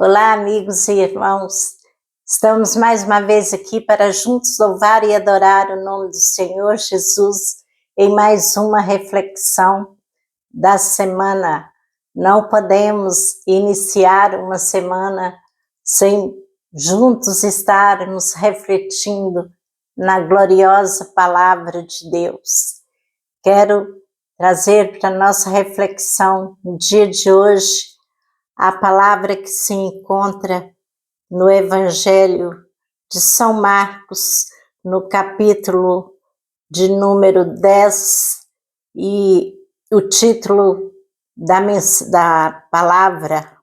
Olá, amigos e irmãos. Estamos mais uma vez aqui para juntos louvar e adorar o nome do Senhor Jesus em mais uma reflexão da semana. Não podemos iniciar uma semana sem juntos estarmos refletindo na gloriosa palavra de Deus. Quero trazer para a nossa reflexão no dia de hoje a palavra que se encontra no Evangelho de São Marcos, no capítulo de número 10, e o título da palavra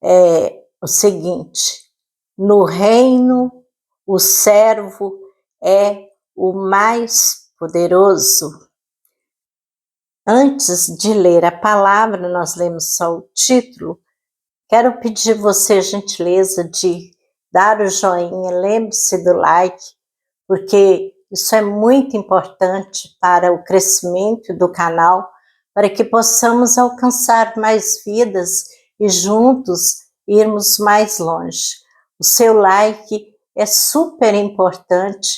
é o seguinte: no reino o servo é o mais poderoso. Antes de ler a palavra, nós lemos só o título. Quero pedir você a gentileza de dar o joinha, lembre-se do like, porque isso é muito importante para o crescimento do canal, para que possamos alcançar mais vidas e juntos irmos mais longe. O seu like é super importante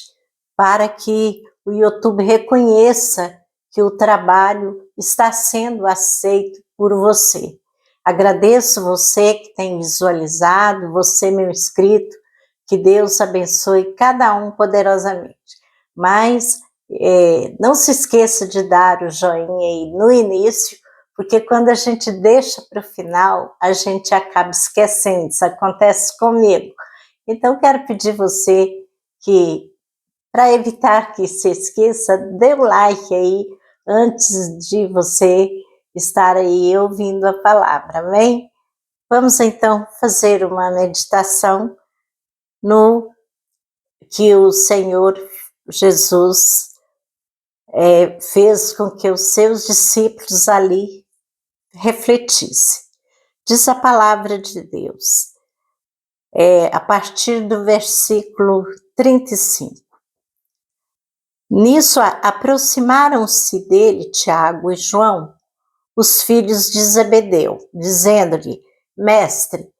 para que o YouTube reconheça que o trabalho está sendo aceito por você. Agradeço você que tem visualizado, você meu inscrito, que Deus abençoe cada um poderosamente. Mas não se esqueça de dar o joinha aí no início, porque quando a gente deixa para o final, a gente acaba esquecendo, isso acontece comigo. Então quero pedir você que, para evitar que se esqueça, dê o like aí antes de você estar aí ouvindo a palavra, amém? Vamos então fazer uma meditação no que o Senhor Jesus fez com que os seus discípulos ali refletissem. Diz a palavra de Deus, a partir do versículo 35. Nisso aproximaram-se dele Tiago e João, os filhos de Zebedeu, dizendo-lhe: Mestre,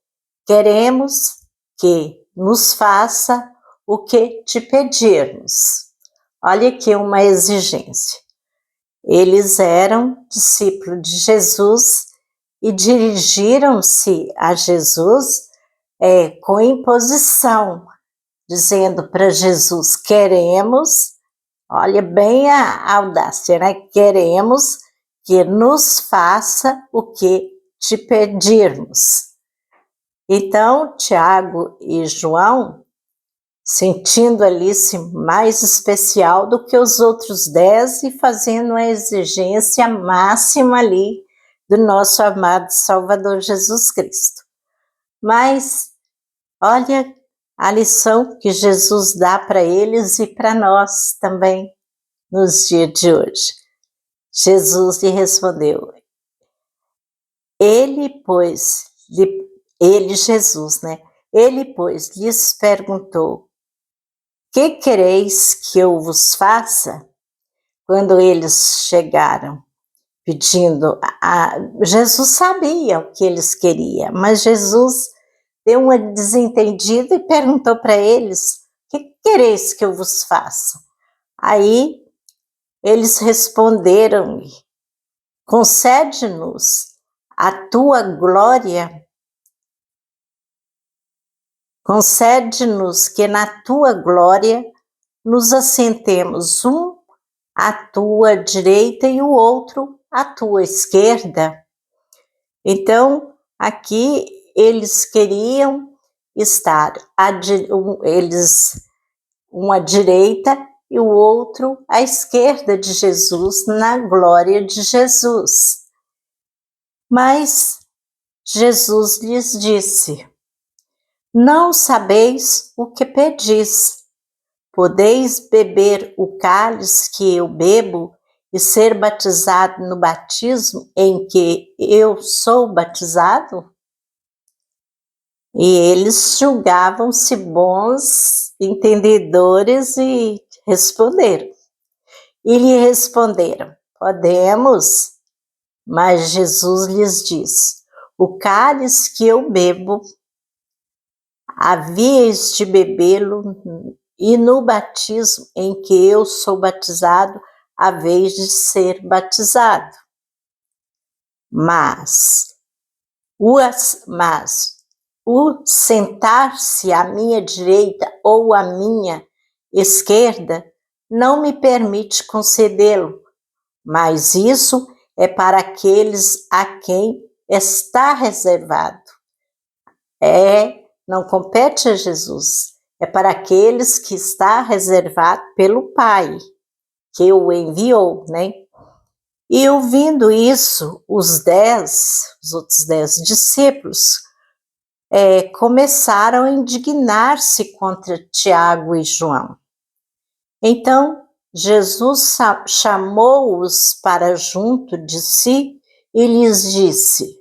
queremos que nos faça o que te pedirmos. Olha aqui uma exigência. Eles eram discípulos de Jesus e dirigiram-se a Jesus com imposição, dizendo para Jesus: queremos, olha bem a audácia, né? Queremos que nos faça o que te pedirmos. Então, Tiago e João, sentindo ali-se mais especial do que os outros 10 e fazendo a exigência máxima ali do nosso amado Salvador Jesus Cristo. Mas, olha a lição que Jesus dá para eles e para nós também nos dias de hoje. Jesus lhe respondeu, Jesus, né? Ele, pois, lhes perguntou: que quereis que eu vos faça? Quando eles chegaram pedindo, Jesus sabia o que eles queriam, mas Jesus deu uma desentendida e perguntou para eles: que quereis que eu vos faça? Aí eles responderam-lhe: concede-nos a tua glória, concede-nos que na tua glória nos assentemos um à tua direita e o outro à tua esquerda. Então, aqui eles queriam estar um à direita e o outro à esquerda de Jesus, na glória de Jesus. Mas Jesus lhes disse: não sabeis o que pedis. Podeis beber o cálice que eu bebo e ser batizado no batismo em que eu sou batizado? E eles julgavam-se bons entendedores e responderam. E lhe responderam: podemos. Mas Jesus lhes disse: o cálice que eu bebo havíeis de bebê-lo, e no batismo em que eu sou batizado, haveis de ser batizado. Mas o sentar-se à minha direita ou à minha esquerda não me permite concedê-lo, mas isso é para aqueles a quem está reservado. Não compete a Jesus, é para aqueles que está reservado pelo Pai, que o enviou, né? E ouvindo isso, os outros 10 discípulos, começaram a indignar-se contra Tiago e João. Então, Jesus chamou-os para junto de si e lhes disse: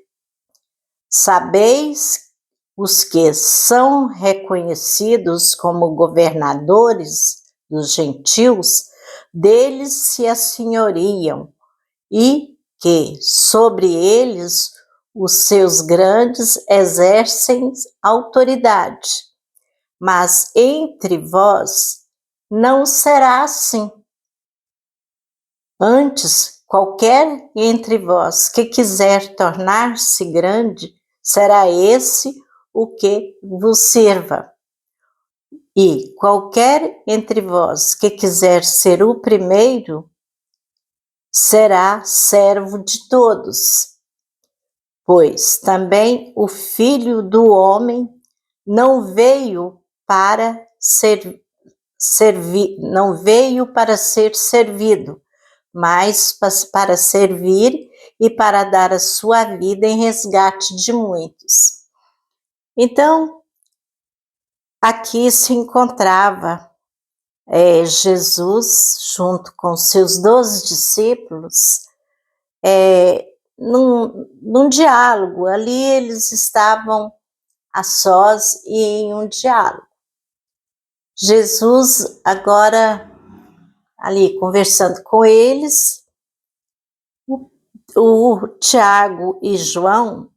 sabeis os que são reconhecidos como governadores dos gentios, deles se assenhoriam, e que sobre eles os seus grandes exercem autoridade. Mas entre vós não será assim. Antes, qualquer entre vós que quiser tornar-se grande, será esse o que vos sirva. E qualquer entre vós que quiser ser o primeiro, será servo de todos. Pois também o Filho do Homem não veio para ser servido, mas para servir e para dar a sua vida em resgate de muitos. Então, aqui se encontrava Jesus junto com seus 12 discípulos, num diálogo. Ali eles estavam a sós e em um diálogo. Jesus agora ali conversando com eles, o Tiago e João,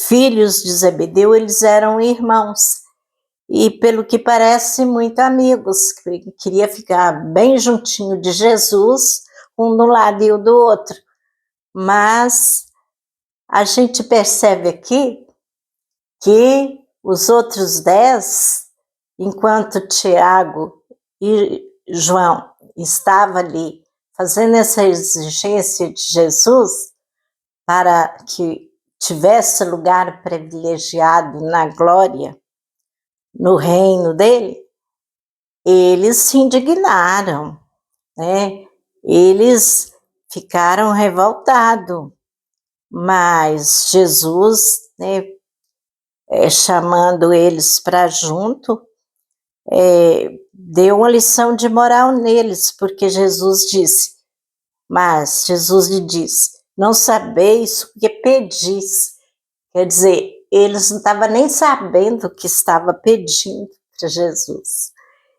filhos de Zebedeu, eles eram irmãos e, pelo que parece, muito amigos. Queria ficar bem juntinho de Jesus, um do lado e o do outro. Mas a gente percebe aqui que os outros 10, enquanto Tiago e João estavam ali fazendo essa exigência de Jesus para que tivesse lugar privilegiado na glória, no reino dele, eles se indignaram, né? Eles ficaram revoltados, mas Jesus, né, chamando eles para junto, deu uma lição de moral neles, porque Jesus lhe disse, não sabeis o que pedis. Quer dizer, eles não estavam nem sabendo o que estava pedindo para Jesus.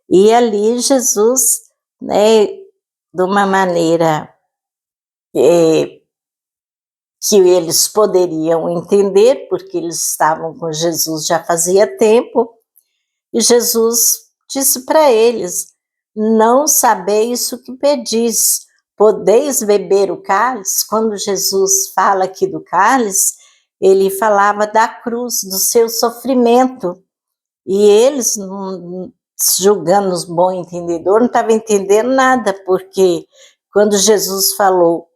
E ali Jesus, né, de uma maneira que eles poderiam entender, porque eles estavam com Jesus já fazia tempo, e Jesus disse para eles, não sabeis o que pedis, podeis beber o cálice? Quando Jesus fala aqui do cálice, ele falava da cruz, do seu sofrimento, e eles, julgando os bons entendedores, não estavam entendendo nada, porque quando Jesus falou,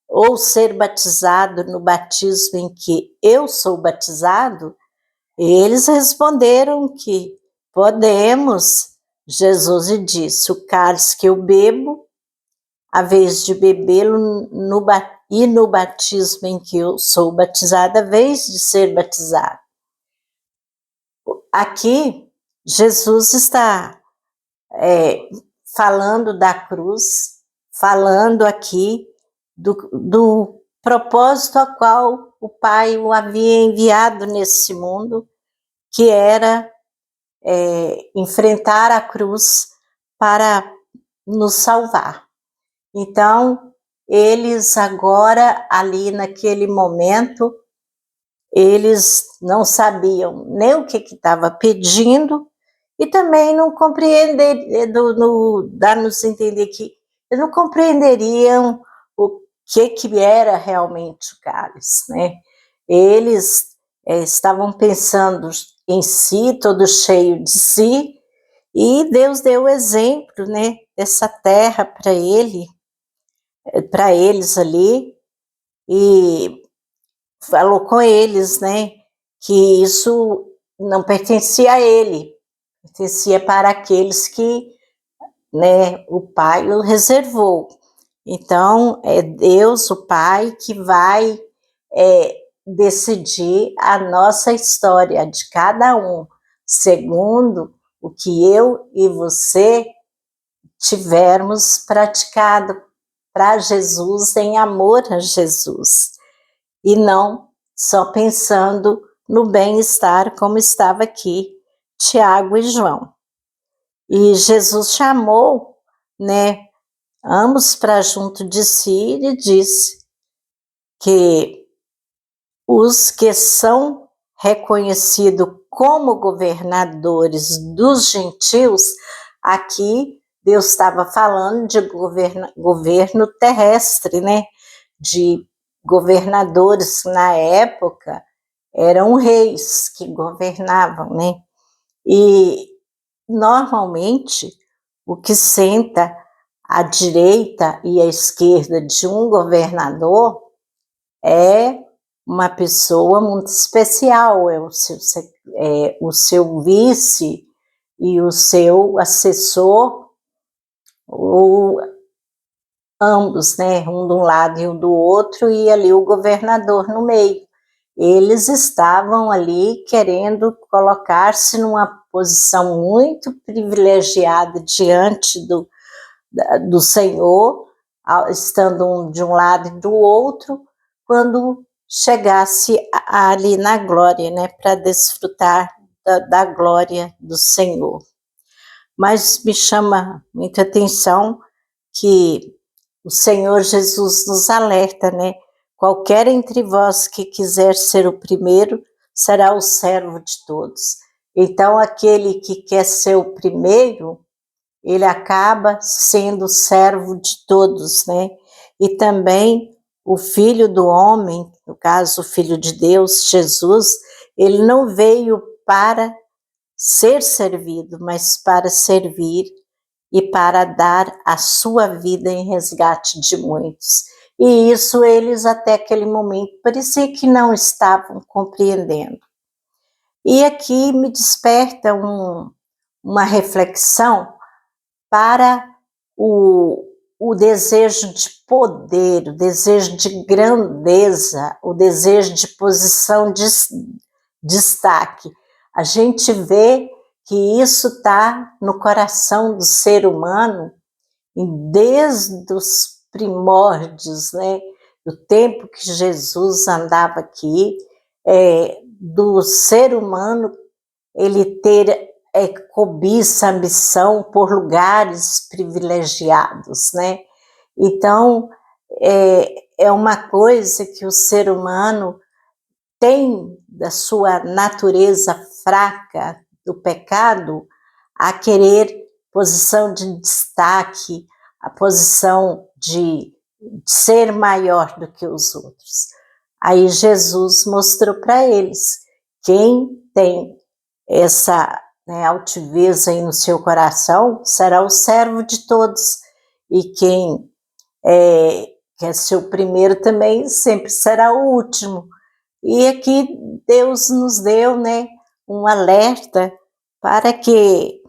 ou ser batizado no batismo em que eu sou batizado, eles responderam que podemos. Jesus lhe disse, o cálice que eu bebo, a vez de bebê-lo e no batismo em que eu sou batizada, a vez de ser batizado. Aqui, Jesus está falando da cruz, falando aqui do propósito a qual o Pai o havia enviado nesse mundo, que era enfrentar a cruz para nos salvar. Então, eles agora, ali naquele momento, eles não sabiam nem o que estava pedindo e também não compreenderam, dá-nos a entender que eles não compreenderiam o que era realmente o cálice, né? Eles estavam pensando em si, todo cheio de si, e Deus deu o exemplo, né, dessa terra para eles ali, e falou com eles, né, que isso não pertencia a ele, pertencia para aqueles que, né, o Pai o reservou. Então, é Deus, o Pai, que vai decidir a nossa história de cada um, segundo o que eu e você tivermos praticado para Jesus, em amor a Jesus, e não só pensando no bem-estar, como estava aqui Tiago e João. E Jesus chamou, né, ambos para junto de si e disse que os que são reconhecidos como governadores dos gentios, aqui Deus estava falando de governo terrestre, né? De governadores na época, eram reis que governavam, né? E normalmente o que senta à direita e à esquerda de um governador é uma pessoa muito especial, o seu vice e o seu assessor, ou ambos, né, um de um lado e um do outro, e ali o governador no meio. Eles estavam ali querendo colocar-se numa posição muito privilegiada diante do Senhor, estando um de um lado e do outro, quando chegasse ali na glória, né, para desfrutar da glória do Senhor. Mas me chama muita atenção que o Senhor Jesus nos alerta, né? Qualquer entre vós que quiser ser o primeiro, será o servo de todos. Então, aquele que quer ser o primeiro, ele acaba sendo servo de todos, né? E também o Filho do Homem, no caso, o Filho de Deus, Jesus, ele não veio para ser servido, mas para servir e para dar a sua vida em resgate de muitos. E isso eles até aquele momento parecia que não estavam compreendendo. E aqui me desperta uma reflexão para o desejo de poder, o desejo de grandeza, o desejo de posição de destaque. A gente vê que isso está no coração do ser humano desde os primórdios, né? Do tempo que Jesus andava aqui, do ser humano ele ter cobiça, ambição por lugares privilegiados, né? Então, é uma coisa que o ser humano tem da sua natureza fraca do pecado a querer posição de destaque, a posição de ser maior do que os outros. Aí Jesus mostrou para eles, quem tem essa, né, altivez aí no seu coração será o servo de todos, e quem quer ser o primeiro também sempre será o último. E aqui Deus nos deu, né, um alerta para que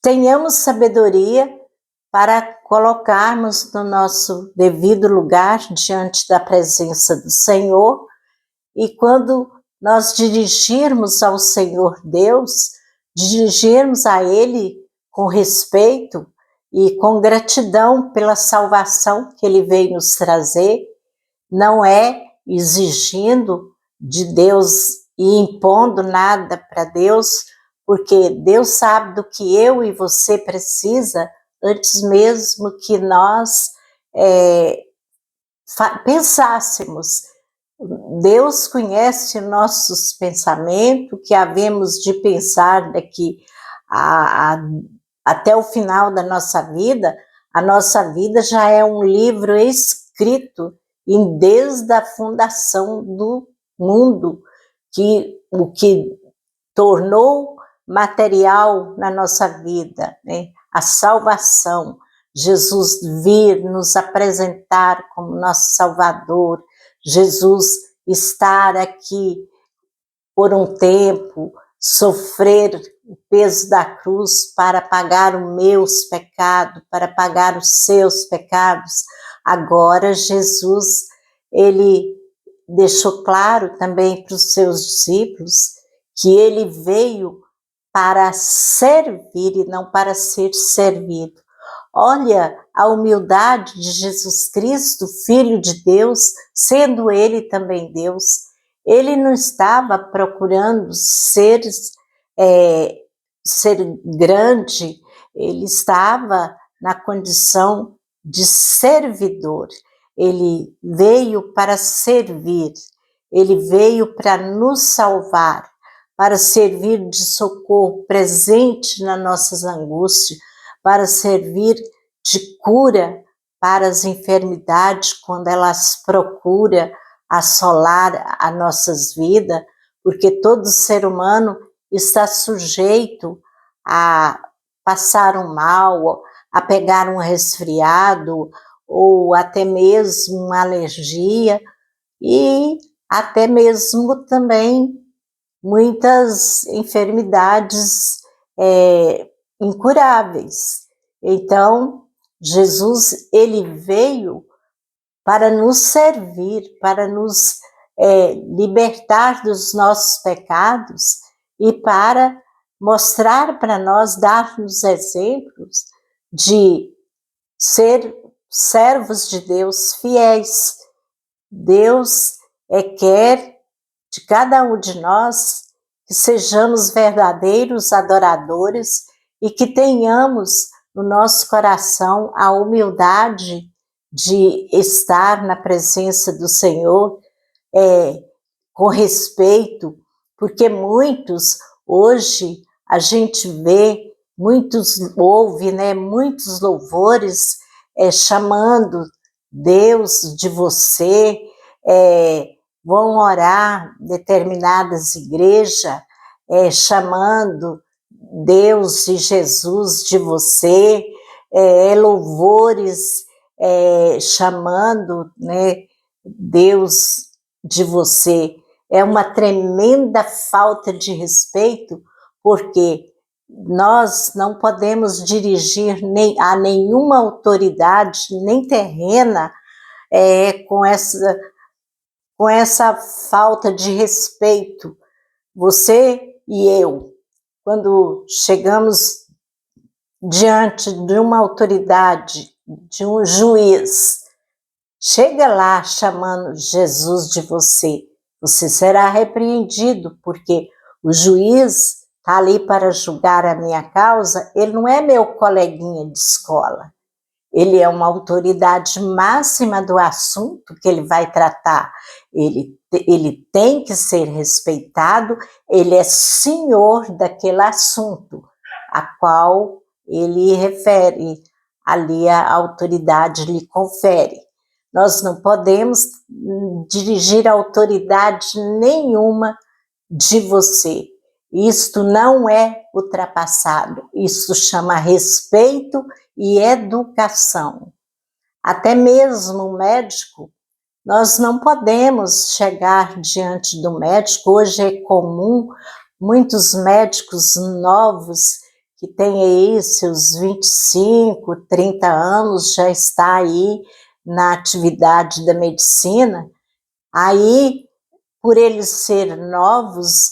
tenhamos sabedoria para colocarmos no nosso devido lugar diante da presença do Senhor, e quando nós dirigirmos ao Senhor Deus, dirigirmos a Ele com respeito e com gratidão pela salvação que Ele veio nos trazer, não é exigindo de Deus e impondo nada para Deus, porque Deus sabe do que eu e você precisa antes mesmo que nós pensássemos. Deus conhece nossos pensamentos, que havemos de pensar daqui a, a, até o final da nossa vida. A nossa vida já é um livro escrito desde a fundação do mundo, que o que tornou material na nossa vida, né? A salvação, Jesus vir nos apresentar como nosso Salvador, Jesus estar aqui por um tempo, sofrer o peso da cruz para pagar os meus pecados, para pagar os seus pecados. Agora Jesus, ele deixou claro também para os seus discípulos que ele veio para servir e não para ser servido. Olha a humildade de Jesus Cristo, Filho de Deus, sendo ele também Deus. Ele não estava procurando ser grande, ele estava na condição de servidor. Ele veio para servir, ele veio para nos salvar, para servir de socorro presente nas nossas angústias, para servir de cura para as enfermidades quando elas procuram assolar as nossas vidas, porque todo ser humano está sujeito a passar um mal, a pegar um resfriado, ou até mesmo uma alergia, e até mesmo também muitas enfermidades incuráveis. Então, Jesus, ele veio para nos servir, para nos libertar dos nossos pecados e para mostrar para nós, dar-nos exemplos de ser servos de Deus fiéis. Deus quer de cada um de nós que sejamos verdadeiros adoradores e que tenhamos no nosso coração a humildade de estar na presença do Senhor com respeito, porque muitos, hoje, a gente vê, muitos ouve, né, muitos louvores chamando Deus de você, vão orar determinadas igrejas, chamando Deus e Jesus de você, louvores chamando, né, Deus de você. É uma tremenda falta de respeito, porque nós não podemos dirigir a nenhuma autoridade, nem terrena, com essa falta de respeito. Você e eu, quando chegamos diante de uma autoridade, de um juiz, chega lá chamando Jesus de você, você será repreendido, porque o juiz está ali para julgar a minha causa, ele não é meu coleguinha de escola, ele é uma autoridade máxima do assunto que ele vai tratar, ele tem que ser respeitado, ele é senhor daquele assunto, a qual ele refere, ali a autoridade lhe confere. Nós não podemos dirigir autoridade nenhuma de você. Isto não é ultrapassado, isso chama respeito e educação. Até mesmo o médico, nós não podemos chegar diante do médico. Hoje é comum muitos médicos novos que têm aí seus 25, 30 anos, já está aí na atividade da medicina, aí, por eles serem novos,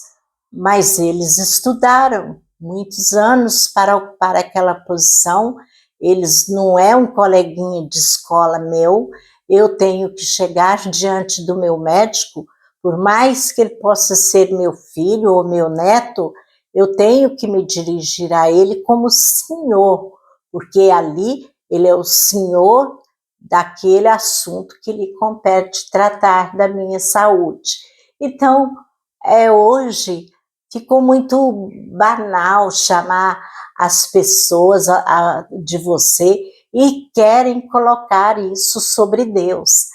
mas eles estudaram muitos anos para ocupar aquela posição, eles não é um coleguinha de escola meu, eu tenho que chegar diante do meu médico, por mais que ele possa ser meu filho ou meu neto, eu tenho que me dirigir a ele como senhor, porque ali ele é o senhor daquele assunto que lhe compete tratar da minha saúde. Então, hoje ficou muito banal chamar as pessoas de você e querem colocar isso sobre Deus,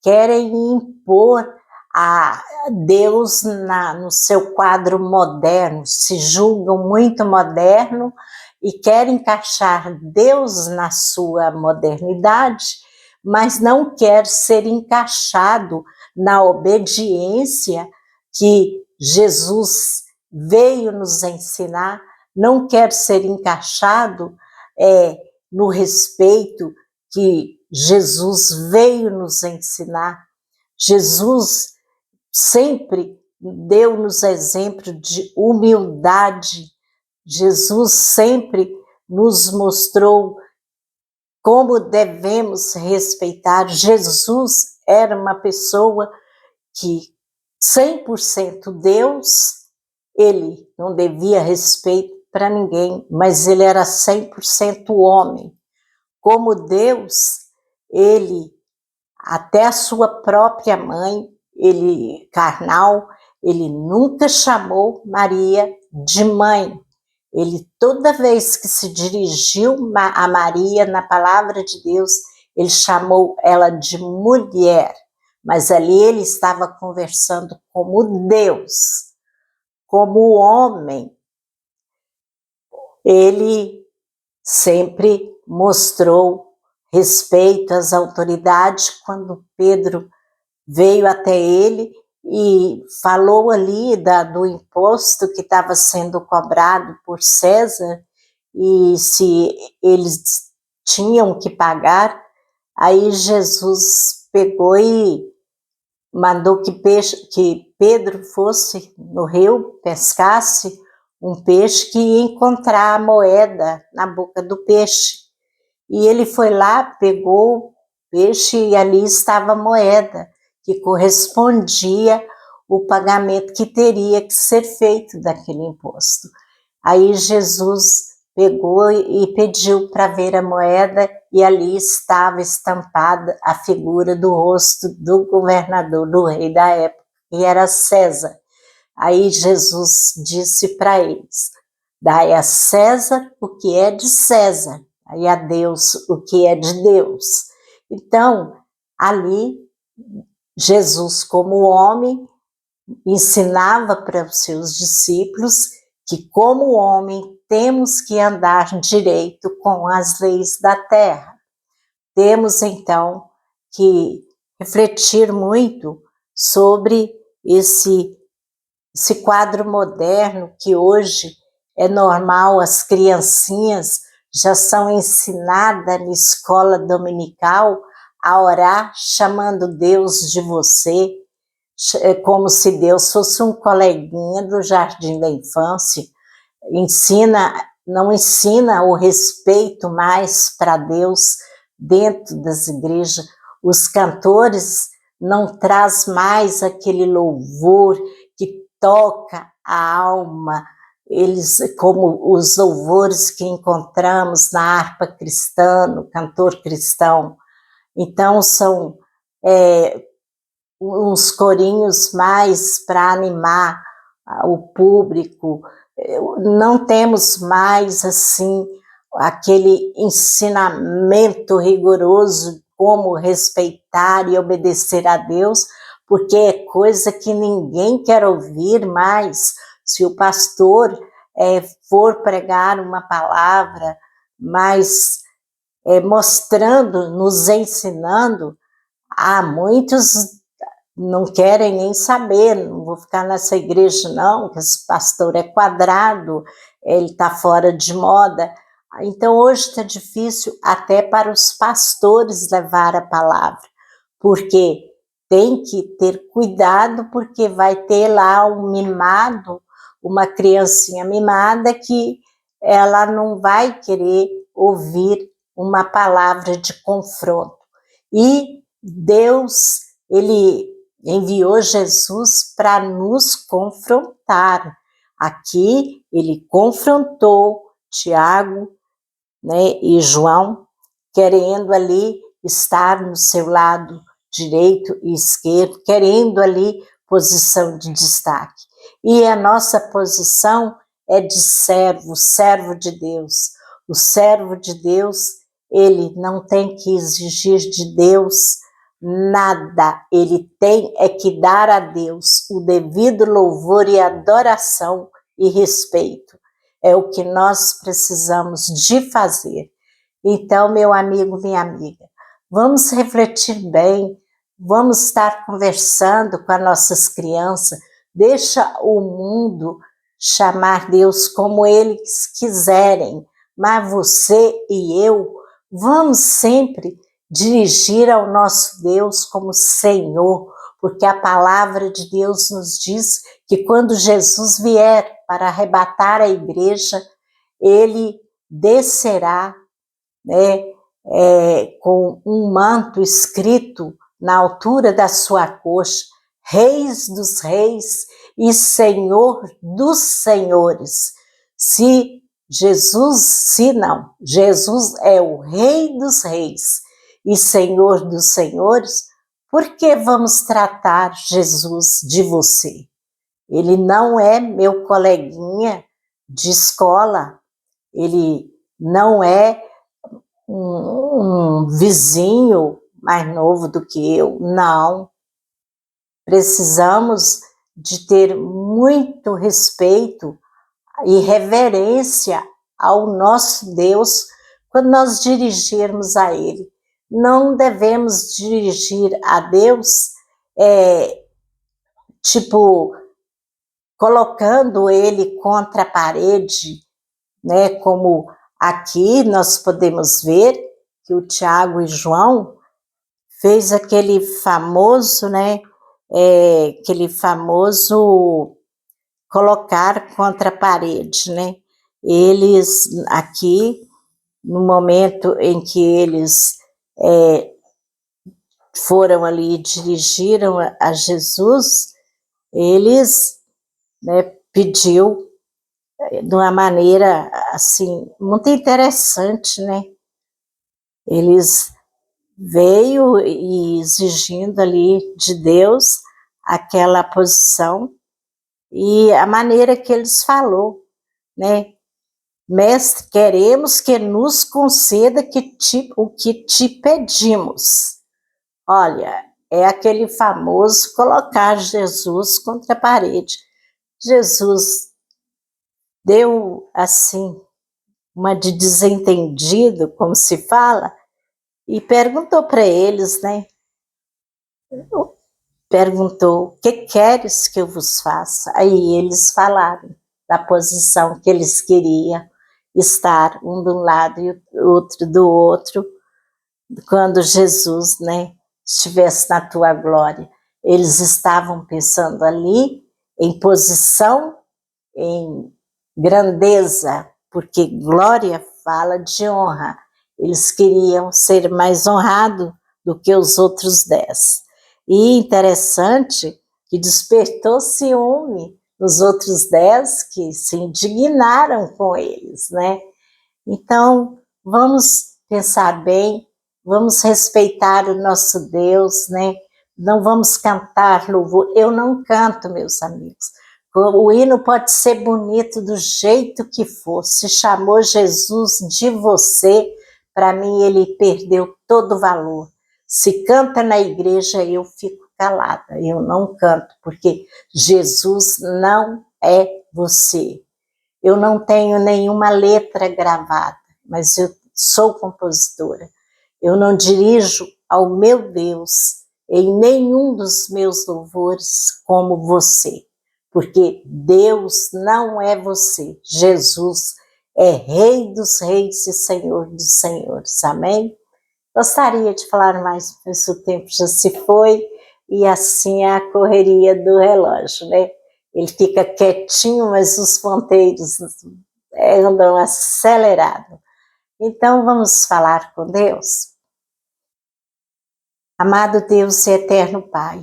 querem impor a Deus no seu quadro moderno, se julgam muito moderno e querem encaixar Deus na sua modernidade, mas não quer ser encaixado na obediência que Jesus veio nos ensinar, não quer ser encaixado no respeito que Jesus veio nos ensinar. Jesus sempre deu-nos exemplo de humildade. Jesus sempre nos mostrou como devemos respeitar. Jesus era uma pessoa que 100% Deus, ele não devia respeito para ninguém, mas ele era 100% homem. Como Deus, ele, até a sua própria mãe, ele carnal, ele nunca chamou Maria de mãe. Ele, toda vez que se dirigiu a Maria na palavra de Deus, ele chamou ela de mulher. Mas ali ele estava conversando como Deus, como homem. Ele sempre mostrou respeito às autoridades. Quando Pedro veio até ele e falou ali do imposto que estava sendo cobrado por César, e se eles tinham que pagar, aí Jesus pegou e mandou que Pedro fosse no rio, pescasse um peixe, que ia encontrar a moeda na boca do peixe. E ele foi lá, pegou o peixe e ali estava a moeda, que correspondia o pagamento que teria que ser feito daquele imposto. Aí Jesus pegou e pediu para ver a moeda, e ali estava estampada a figura do rosto do governador, do rei da época, que era César. Aí Jesus disse para eles: dai a César o que é de César, e a Deus o que é de Deus. Então, ali, Jesus, como homem, ensinava para os seus discípulos que, como homem, temos que andar direito com as leis da terra. Temos, então, que refletir muito sobre esse quadro moderno, que hoje é normal, as criancinhas já são ensinadas na escola dominical a orar chamando Deus de você, como se Deus fosse um coleguinha do jardim da infância. Não ensina o respeito mais para Deus dentro das igrejas. Os cantores não traz mais aquele louvor que toca a alma, eles, como os louvores que encontramos na harpa cristã, no cantor cristão. Então, são uns corinhos mais para animar o público. Não temos mais, assim, aquele ensinamento rigoroso como respeitar e obedecer a Deus, porque é coisa que ninguém quer ouvir mais. Se o pastor for pregar uma palavra, mas mostrando, nos ensinando, muitos não querem nem saber, não vou ficar nessa igreja não, que esse pastor é quadrado, ele está fora de moda. Então hoje está difícil até para os pastores levar a palavra, porque tem que ter cuidado, porque vai ter lá um mimado, uma criancinha mimada, que ela não vai querer ouvir uma palavra de confronto. E Deus, ele enviou Jesus para nos confrontar. Aqui ele confrontou Tiago, né, e João, querendo ali estar no seu lado direito e esquerdo, querendo ali posição de destaque. E a nossa posição é de servo, servo de Deus. O servo de Deus, ele não tem que exigir de Deus nada, ele tem é que dar a Deus o devido louvor e adoração e respeito. É o que nós precisamos de fazer. Então, meu amigo, minha amiga, vamos refletir bem, vamos estar conversando com as nossas crianças, deixa o mundo chamar Deus como eles quiserem, mas você e eu vamos sempre dirigir ao nosso Deus como Senhor, porque a palavra de Deus nos diz que quando Jesus vier para arrebatar a igreja, ele descerá, né, com um manto escrito na altura da sua coxa, Reis dos Reis e Senhor dos Senhores. Jesus é o Rei dos Reis e Senhor dos Senhores, por que vamos tratar Jesus de você? Ele não é meu coleguinha de escola, ele não é um vizinho mais novo do que eu, não. Precisamos de ter muito respeito e reverência ao nosso Deus quando nós dirigirmos a Ele. Não devemos dirigir a Deus, colocando Ele contra a parede, né, como aqui nós podemos ver que o Tiago e João fez aquele famoso, né, aquele famoso colocar contra a parede, né? Eles aqui, no momento em que eles foram ali e dirigiram a Jesus, eles, né, pediu de uma maneira assim muito interessante, né? Eles veio e exigindo ali de Deus aquela posição e a maneira que eles falou, né? Mestre, queremos que nos conceda o que te pedimos. Olha, é aquele famoso colocar Jesus contra a parede. Jesus deu assim uma de desentendido, como se fala, e perguntou para eles, né? Perguntou, o que queres que eu vos faça? Aí eles falaram da posição que eles queriam estar, um de um lado e o outro do outro, quando Jesus, né, estivesse na tua glória. Eles estavam pensando ali em posição, em grandeza, porque glória fala de honra. Eles queriam ser mais honrados do que os outros 10. E interessante que despertou ciúme nos outros 10 que se indignaram com eles, né? Então, vamos pensar bem, vamos respeitar o nosso Deus, né? Não vamos cantar louvor. Eu não canto, meus amigos. O hino pode ser bonito do jeito que for. Se chamou Jesus de você, para mim ele perdeu todo o valor. Se canta na igreja, eu fico calada. Eu não canto, porque Jesus não é você. Eu não tenho nenhuma letra gravada, mas eu sou compositora. Eu não dirijo ao meu Deus em nenhum dos meus louvores como você, porque Deus não é você. Jesus é Rei dos Reis e Senhor dos Senhores. Amém? Gostaria de falar mais, mas o tempo já se foi e assim é a correria do relógio, né? Ele fica quietinho, mas os ponteiros andam acelerados. Então, vamos falar com Deus? Amado Deus e eterno Pai,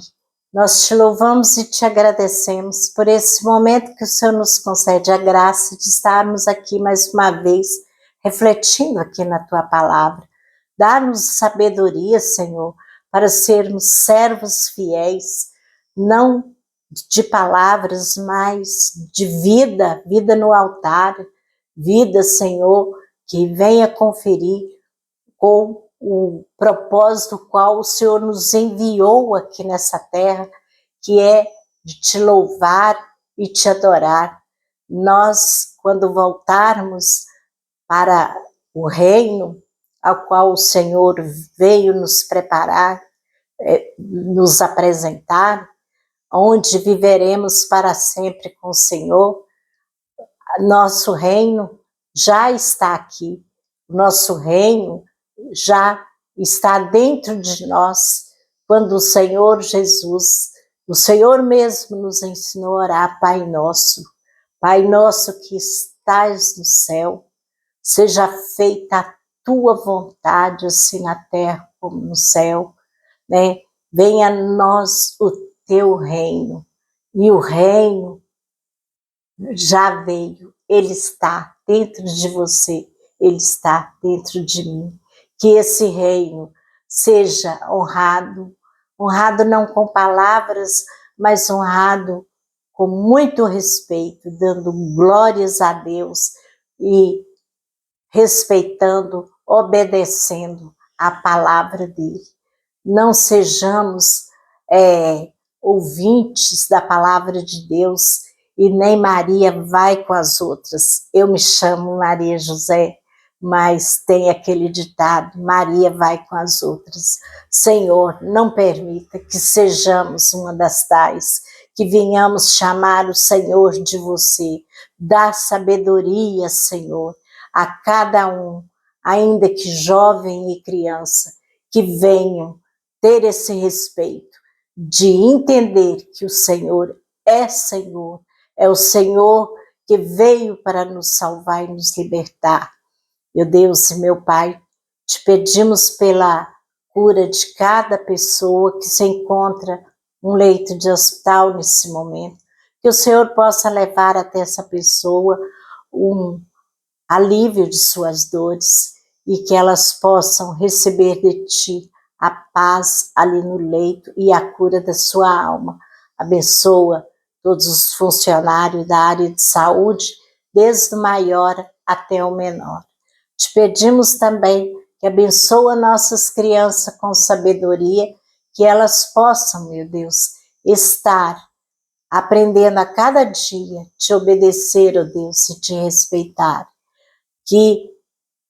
nós te louvamos e te agradecemos por esse momento que o Senhor nos concede a graça de estarmos aqui mais uma vez, refletindo aqui na Tua Palavra. Dá-nos sabedoria, Senhor, para sermos servos fiéis, não de palavras, mas de vida, vida no altar, vida, Senhor, que venha conferir com o propósito qual o Senhor nos enviou aqui nessa terra, que é de te louvar e te adorar. Nós, quando voltarmos para o reino ao qual o Senhor veio nos preparar, nos apresentar, onde viveremos para sempre com o Senhor, nosso reino já está aqui, nosso reino já está dentro de nós, quando o Senhor Jesus, o Senhor mesmo nos ensinou a orar, Pai nosso que estás no céu, seja feita a tua vontade, assim na terra como no céu, né? Venha a nós o teu reino, e o reino já veio, ele está dentro de você, ele está dentro de mim. Que esse reino seja honrado, honrado não com palavras, mas honrado com muito respeito, dando glórias a Deus e respeitando, obedecendo a palavra dele. Não sejamos ouvintes da palavra de Deus e nem Maria vai com as outras. Eu me chamo Maria José, mas tem aquele ditado, Maria vai com as outras. Senhor, não permita que sejamos uma das tais, que venhamos chamar o Senhor de você. Dá sabedoria, Senhor, a cada um, ainda que jovem e criança, que venham ter esse respeito de entender que o Senhor, é o Senhor que veio para nos salvar e nos libertar. Meu Deus e meu Pai, te pedimos pela cura de cada pessoa que se encontra num leito de hospital nesse momento, que o Senhor possa levar até essa pessoa um alívio de suas dores e que elas possam receber de Ti a paz ali no leito e a cura da sua alma. Abençoa todos os funcionários da área de saúde, desde o maior até o menor. Te pedimos também que abençoa nossas crianças com sabedoria, que elas possam, meu Deus, estar aprendendo a cada dia, te obedecer, ó Deus, e te respeitar. Que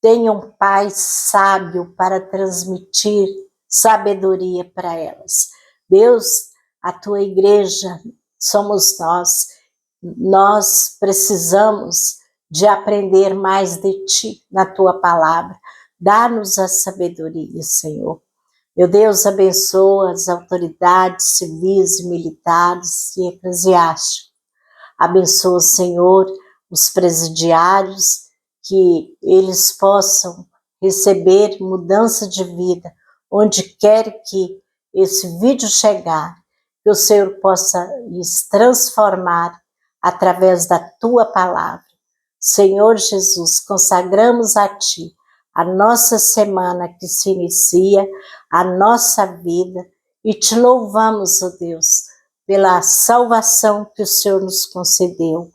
tenham um pai sábio para transmitir sabedoria para elas. Deus, a tua igreja somos nós precisamos de aprender mais de ti na tua palavra. Dá-nos a sabedoria, Senhor. Meu Deus, abençoa as autoridades civis e militares e eclesiásticas. Abençoa, Senhor, os presidiários, que eles possam receber mudança de vida, onde quer que esse vídeo chegar, que o Senhor possa lhes transformar através da tua palavra. Senhor Jesus, consagramos a Ti a nossa semana que se inicia, a nossa vida, e Te louvamos, ó Deus, pela salvação que o Senhor nos concedeu,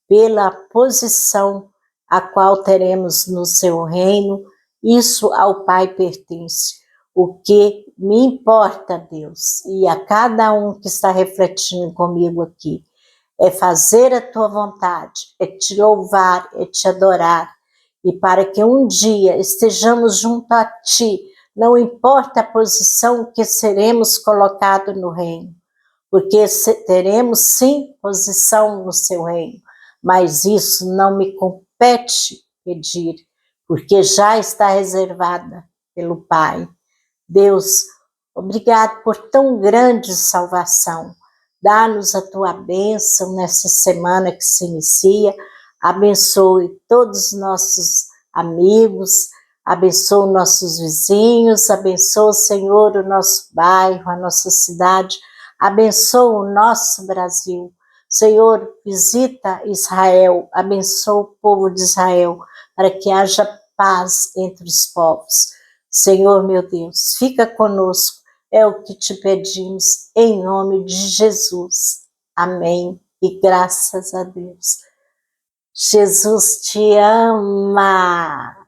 pela posição a qual teremos no seu reino. Isso ao Pai pertence. O que me importa, Deus, e a cada um que está refletindo comigo aqui, é fazer a tua vontade, é te louvar, é te adorar, e para que um dia estejamos junto a ti, não importa a posição que seremos colocados no reino, porque teremos sim posição no seu reino, mas isso não me compete pedir, porque já está reservada pelo Pai. Deus, obrigado por tão grande salvação. Dá-nos a tua bênção nessa semana que se inicia. Abençoe todos os nossos amigos, abençoe nossos vizinhos, abençoe, Senhor, o nosso bairro, a nossa cidade, abençoe o nosso Brasil. Senhor, visita Israel, abençoa o povo de Israel, para que haja paz entre os povos. Senhor meu Deus, fica conosco, é o que te pedimos, em nome de Jesus. Amém. E graças a Deus. Jesus te ama.